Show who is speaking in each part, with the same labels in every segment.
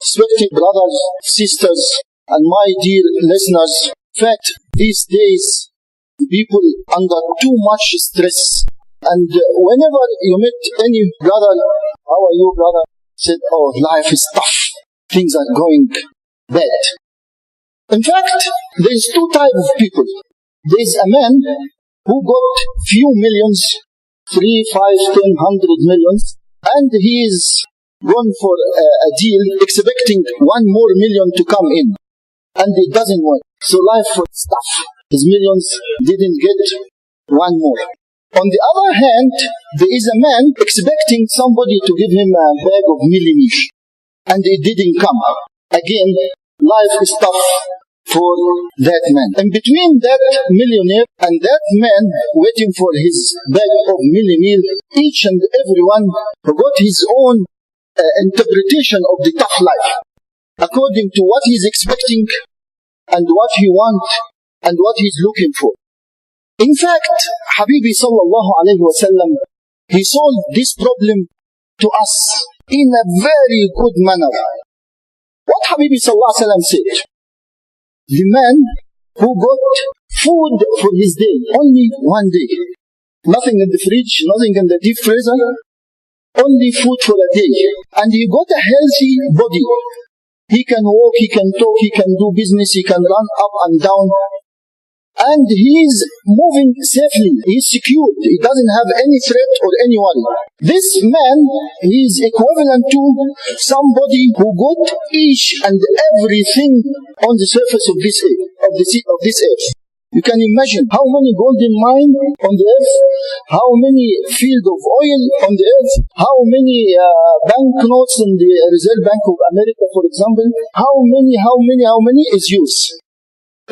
Speaker 1: Respected brothers, sisters, and my dear listeners, in fact, these days, people under too much stress. And whenever you meet any brother, how are you, brother? Said, oh, life is tough. Things are going bad. In fact, there's two types of people. There's a man who got few millions, 3, 5, 10, 100 millions, and he is gone for a deal expecting 1 more million to come in. And it doesn't work. So life was tough. His millions didn't get 1 more. On the other hand, there is a man expecting somebody to give him a bag of millimeters. And it didn't come. Again, life is tough for that man. And between that millionaire and that man waiting for his bag of millimeters, each and everyone got his own interpretation of the tough life, according to what he's expecting and what he wants and what he's looking for. In fact, Habibi sallallahu alayhi wa sallam, he solved this problem to us in a very good manner. What Habibi sallallahu alayhi wa sallam said, the man who got food for his day, only 1 day, nothing in the fridge, nothing in the deep freezer, only food for a day, and he got a healthy body. He can walk, he can talk, he can do business, he can run up and down, and he is moving safely. He is secured. He doesn't have any threat or any worry. This man, he is equivalent to somebody who got each and everything on the surface of this earth. You can imagine how many golden mines on the earth, how many fields of oil on the earth, how many banknotes in the Reserve Bank of America, for example, how many is used.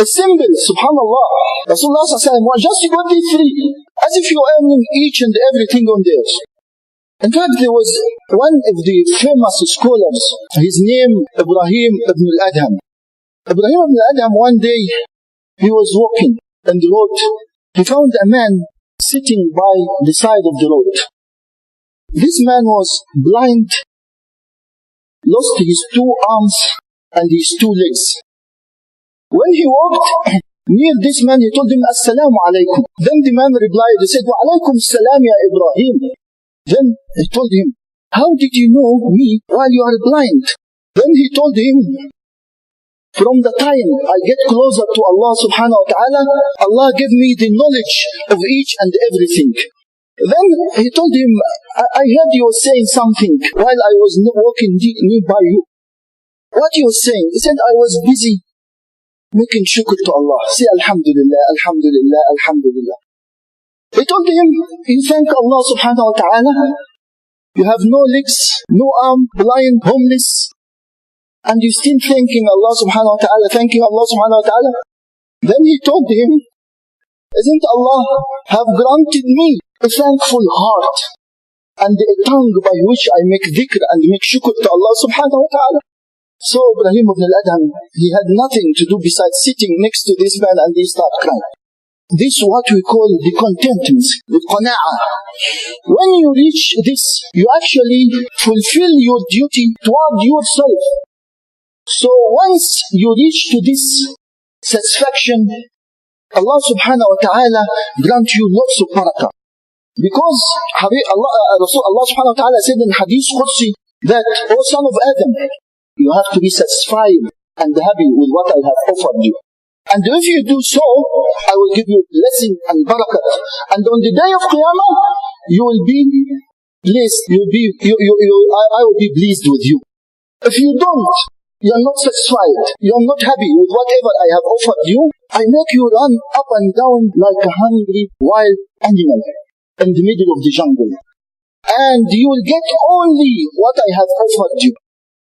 Speaker 1: A symbol, subhanallah. Rasulullah just got these 3, as if you're earning each and everything on the earth. In fact, there was one of the famous scholars, his name Ibrahim ibn al-Adham. Ibrahim ibn al-Adham, one day, he was walking on the road. He found a man sitting by the side of the road. This man was blind, lost his 2 arms and his 2 legs. When he walked near this man, he told him, Assalamu alaikum. Then the man replied, he said, Wa alaikum salam ya Ibrahim. Then he told him, how did you know me while you are blind? Then he told him, from the time I get closer to Allah subhanahu wa ta'ala, Allah gave me the knowledge of each and everything. Then he told him, I heard you were saying something while I was walking nearby you. What you were saying? He said, I was busy making shukr to Allah. Say Alhamdulillah, Alhamdulillah, Alhamdulillah. He told him, you thank Allah subhanahu wa ta'ala, you have no legs, no arm, blind, homeless, and you still thanking Allah subhanahu wa ta'ala, thanking Allah subhanahu wa ta'ala. Then he told him, isn't Allah have granted me a thankful heart and a tongue by which I make dhikr and make shukr to Allah subhanahu wa ta'ala? So Ibrahim ibn al-Adham, he had nothing to do besides sitting next to this man and he started crying. This is what we call the contentment, the qana'ah. When you reach this, you actually fulfill your duty toward yourself. So once you reach to this satisfaction, Allah subhanahu wa ta'ala grant you lots of barakah. Because Allah subhanahu wa ta'ala said in Hadith Qudsi that, O son of Adam, you have to be satisfied and happy with what I have offered you. And if you do so, I will give you blessing and barakah. And on the day of Qiyamah, you will be blessed. I will be pleased with you. If you don't, you are not satisfied, you are not happy with whatever I have offered you, I make you run up and down like a hungry wild animal in the middle of the jungle. And you will get only what I have offered you.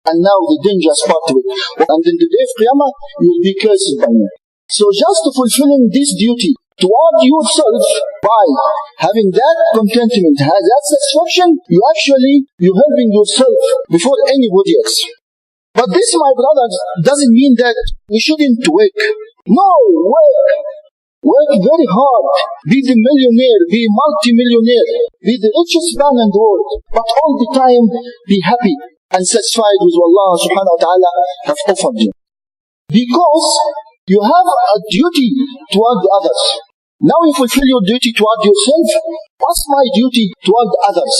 Speaker 1: And now the dangerous part of it. And in the day of Qiyamah, you will be cursed by me. So just fulfilling this duty toward yourself by having that contentment, that satisfaction, you're helping yourself before anybody else. But this, my brothers, doesn't mean that we shouldn't work. No, work. Work very hard. Be the millionaire, be multi-millionaire, be the richest man in the world. But all the time, be happy and satisfied with what Allah subhanahu wa ta'ala have offered you. Because you have a duty toward the others. Now you fulfill your duty toward yourself. What's my duty toward others?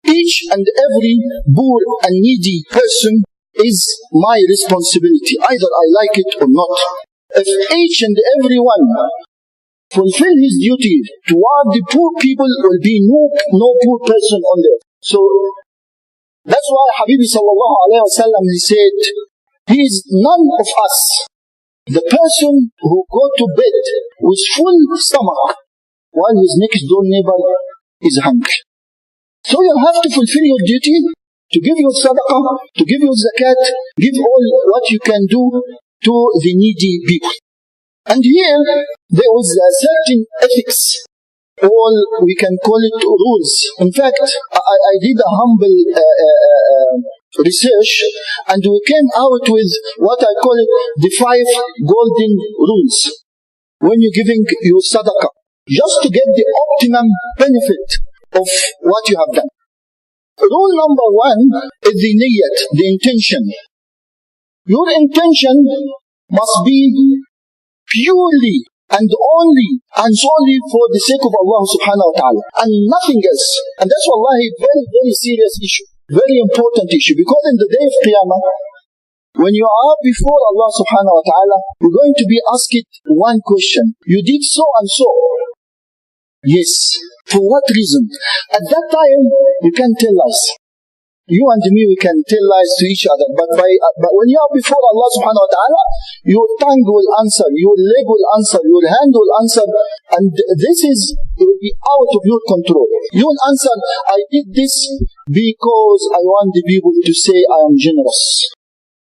Speaker 1: Each and every poor and needy person is my responsibility, either I like it or not. If each and every one fulfill his duty toward the poor people, will be no poor person on there. So that's why Habibi sallallahu alayhi wa sallam, he said, he is none of us, the person who go to bed with full stomach while his next door neighbor is hungry. So you have to fulfill your duty to give your sadaqah, to give your zakat, give all what you can do to the needy people. And here there was a certain ethics, or we can call it rules. In fact, I did a humble research, and we came out with what I call it the 5 golden rules when you're giving your sadaqah, just to get the optimum benefit of what you have done. Rule number 1 is the niyyat, the intention. Your intention must be purely and only and solely for the sake of Allah subhanahu wa ta'ala, and nothing else. And that's wallahi very, very serious issue, very important issue, because in the day of Qiyamah, when you are before Allah subhanahu wa ta'ala, you're going to be asked one question. You did so and so. Yes. For what reason? At that time, you can tell lies. You and me, we can tell lies to each other. But when you are before Allah subhanahu wa ta'ala, your tongue will answer, your leg will answer, your hand will answer. And this will be out of your control. You will answer, I did this because I want the people to say I am generous.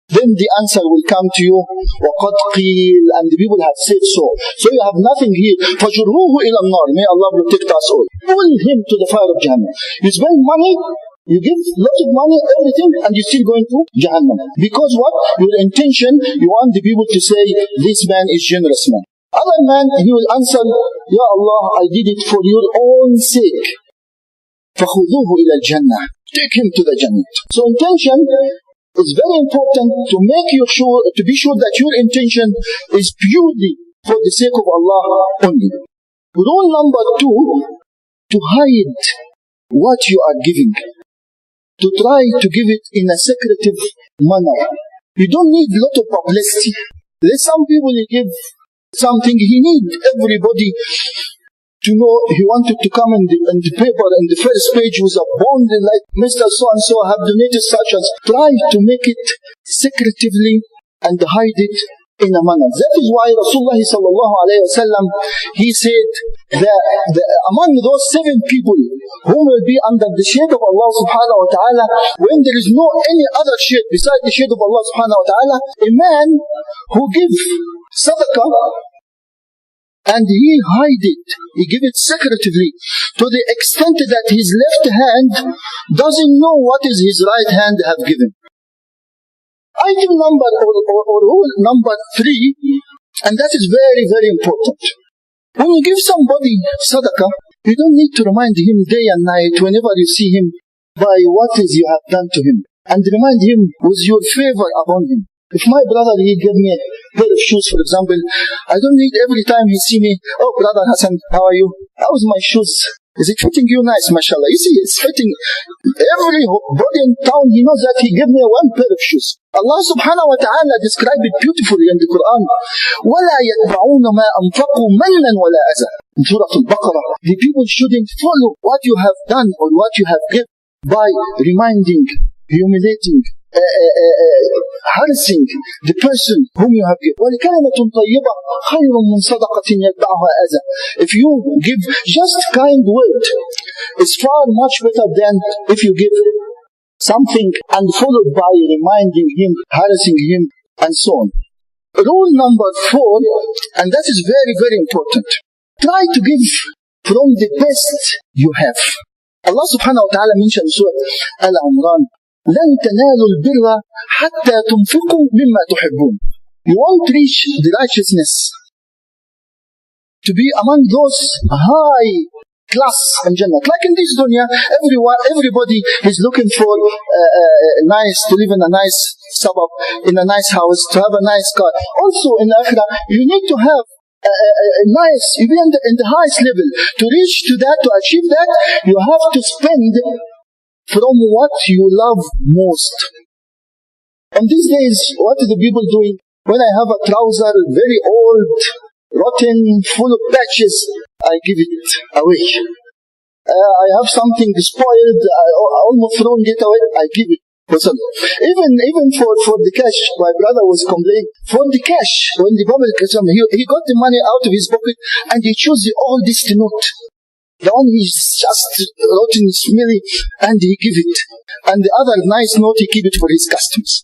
Speaker 1: Then the answer will come to you, وَقَدْ قِيلَ, and the people have said so. So you have nothing here. فَجُرُّوهُ إِلَى النَّارِ, may Allah protect us all. Pull him to the fire of Jahannam. You spend money, you give lots of money, everything, and you're still going to Jahannam. Because what? Your intention, you want the people to say, this man is generous man. Other man, he will answer, Ya Allah, I did it for your own sake. فَخُذُوهُ إِلَى الْجَنَّةِ, take him to the Jannah. So intention, it's very important to be sure that your intention is purely for the sake of Allah only. Rule number 2, to hide what you are giving. To try to give it in a secretive manner. You don't need a lot of publicity. There's some people, you give something, he needs everybody to know. He wanted to come in the paper, and the first page was a bond, like Mr. So-and-so have donated such as. Try to make it secretively and hide it in a manner. That is why Rasulullah sallallahu alayhi wa sallam, he said that among those 7 people who will be under the shade of Allah subhanahu wa ta'ala, when there is no any other shade besides the shade of Allah subhanahu wa ta'ala, a man who gives sadaqah, and he hide it, he give it secretively, to the extent that his left hand doesn't know what is his right hand have given. Item number or rule number 3, and that is very, very important. When you give somebody sadaqah, you don't need to remind him day and night whenever you see him by what is you have done to him, and remind him with your favor upon him. If my brother, he gave me a pair of shoes, for example, I don't need every time he see me, oh brother Hassan, how are you? How's my shoes? Is it fitting you nice, mashallah? You see, it's fitting. Every body in town, he knows that he gave me 1 pair of shoes. Allah subhanahu wa ta'ala described it beautifully in the Quran. وَلَا يَتْبَعُونَ مَا أَنْفَقُوا مَنًّا وَلَا أَذًى. In Surah Al-Baqarah, the people shouldn't follow what you have done or what you have given by reminding, humiliating, harassing the person whom you have given. وَلِكَلِمَةٌ طَيِّبَةٌ خَيْرٌ مِّن صَدَقَةٍ يَتْبَعُهَا أَذًى. If you give just kind word, it's far much better than if you give something and followed by reminding him, harassing him, and so on. Rule number 4, and that is very, very important. Try to give from the best you have. Allah subhanahu wa ta'ala mentioned in Surah Al-Imran, لن تنالوا البر حتى تنفقوا مما تحبون. You won't reach the righteousness to be among those high class in Jannah. Like in this dunya, everybody is looking for nice, to live in a nice suburb, in a nice house, to have a nice car. Also in Akhirah, you need to have a nice, you be in the highest level. To reach to that, to achieve that, you have to spend from what you love most. And these days, what are the people doing? When I have a trouser, very old, rotten, full of patches, I give it away. I have something spoiled, I almost thrown it away, I give it. Even for the cash, my brother was complaining, for the cash, when the Bible came, he got the money out of his pocket and he chose the oldest note. The one is just rotten, smelly, and he give it. And the other nice note, he keep it for his customers.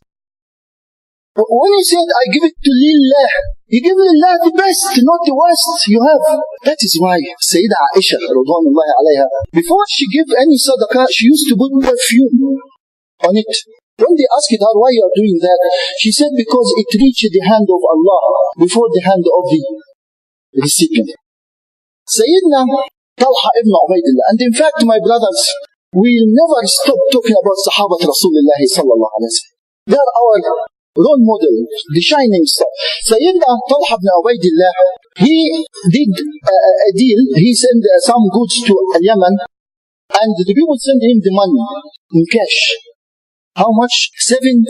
Speaker 1: But when he said, I give it to Lillah, you give Lillah the best, not the worst you have. That is why Sayyidah Aisha, radwanullahi alayha, before she give any sadaqah, she used to put perfume on it. When they asked her why you are doing that, she said because it reached the hand of Allah before the hand of the recipient. Sayyidina Talha ibn Ubaidillah. And in fact, my brothers, we will never stop talking about Sahabat Rasulullah sallallahu alayhi wa sallam. They are our role model, the shining star. Sayyidina Talha ibn Ubaidillah, he did a deal. He sent some goods to Yemen, and the people sent him the money in cash. How much? 700,000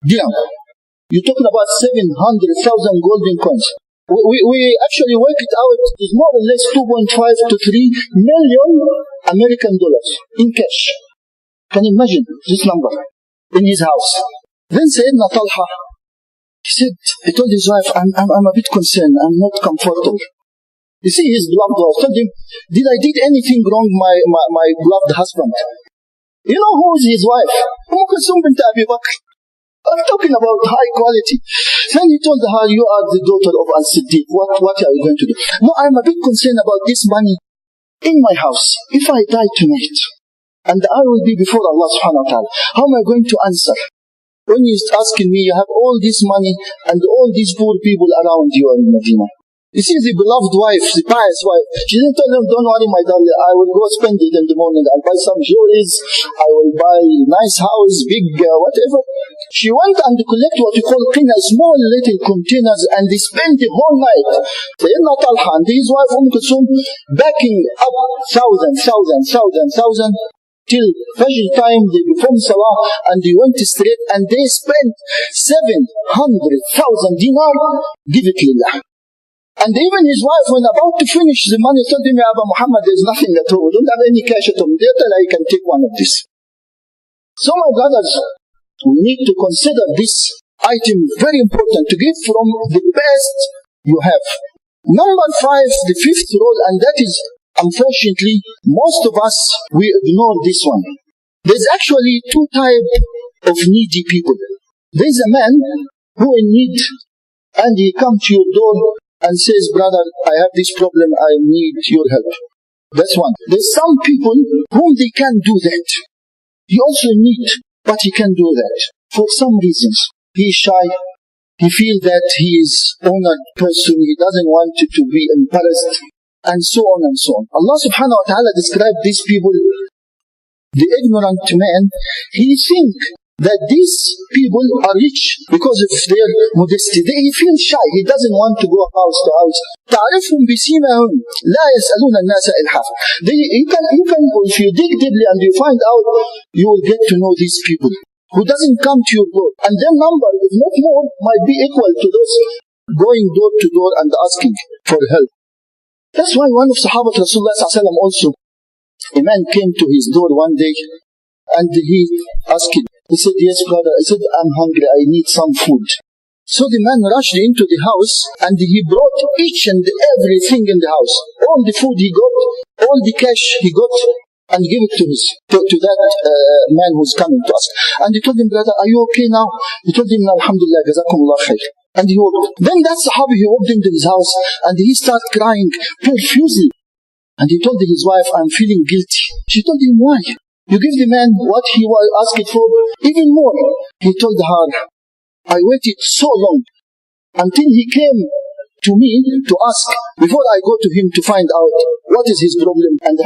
Speaker 1: dirham. You're talking about 700,000 golden coins. We actually work it out. It's more or less 2.5 to 3 million American dollars in cash. Can you imagine this number in his house? Then Sayyidina Talha, he told his wife, I'm a bit concerned. I'm not comfortable. You see, his beloved wife told him, did I did anything wrong, my beloved husband? You know who is his wife? Kulsum bint Abi Bakr. I'm talking about high quality. Then he told her, you are the daughter of Al-Siddiq. What are you going to do? No, I'm a bit concerned about this money in my house. If I die tonight, and I will be before Allah subhanahu wa ta'ala, how am I going to answer? When he's asking me, you have all this money and all these poor people around you in Medina. You see, the beloved wife, the pious wife, she didn't tell him, don't worry, my darling, I will go spend it in the morning. I'll buy some jewelries, I will buy nice house, big, whatever. She went and collect what you call small little containers, and they spent the whole night. Sayyidina Talha and his wife Kulsum backing up thousands, till Fajr time, they performed Salah, and they went straight, and they spent 700,000 dinar, give it lillah. And even his wife, when about to finish the money, told him, Abba Muhammad, there's nothing at all. We don't have any cash at all. They tell I can take one of this. So my brothers, we need to consider this item very important, to give from the best you have. Number 5, the 5th rule, and that is, unfortunately, most of us, we ignore this one. There's actually 2 types of needy people. There's a man who in need, and he comes to your door and says, brother, I have this problem, I need your help. That's one. There's some people whom they can't do that. He also needs, but he can't do that. For some reasons. He is shy. He feels that he is honored person. He doesn't want to be embarrassed. And so on and so on. Allah subhanahu wa ta'ala described these people, the ignorant man. He thinks that these people are rich because of their modesty. He feels shy. He doesn't want to go house to house. تعرفهم بسيماهم لا يسألون الناس إلحافا. You can, if you dig deeply and you find out, you will get to know these people who doesn't come to your door. And their number, if not more, might be equal to those going door to door and asking for help. That's why one of Sahabat Rasulullah also, a man came to his door one day and he asked him. He said, yes, brother. I said, I'm hungry. I need some food. So the man rushed into the house and he brought each and everything in the house. All the food he got, all the cash he got, and gave it to that man who's coming to us. And he told him, brother, are you okay now? He told him, alhamdulillah, jazakumullah khair. And he walked. Then that Sahabi, he walked into his house and he started crying profusely. And he told his wife, I'm feeling guilty. She told him, why? You give the man what he was asking for, even more. He told her, I waited so long until he came to me to ask before I go to him to find out what is his problem and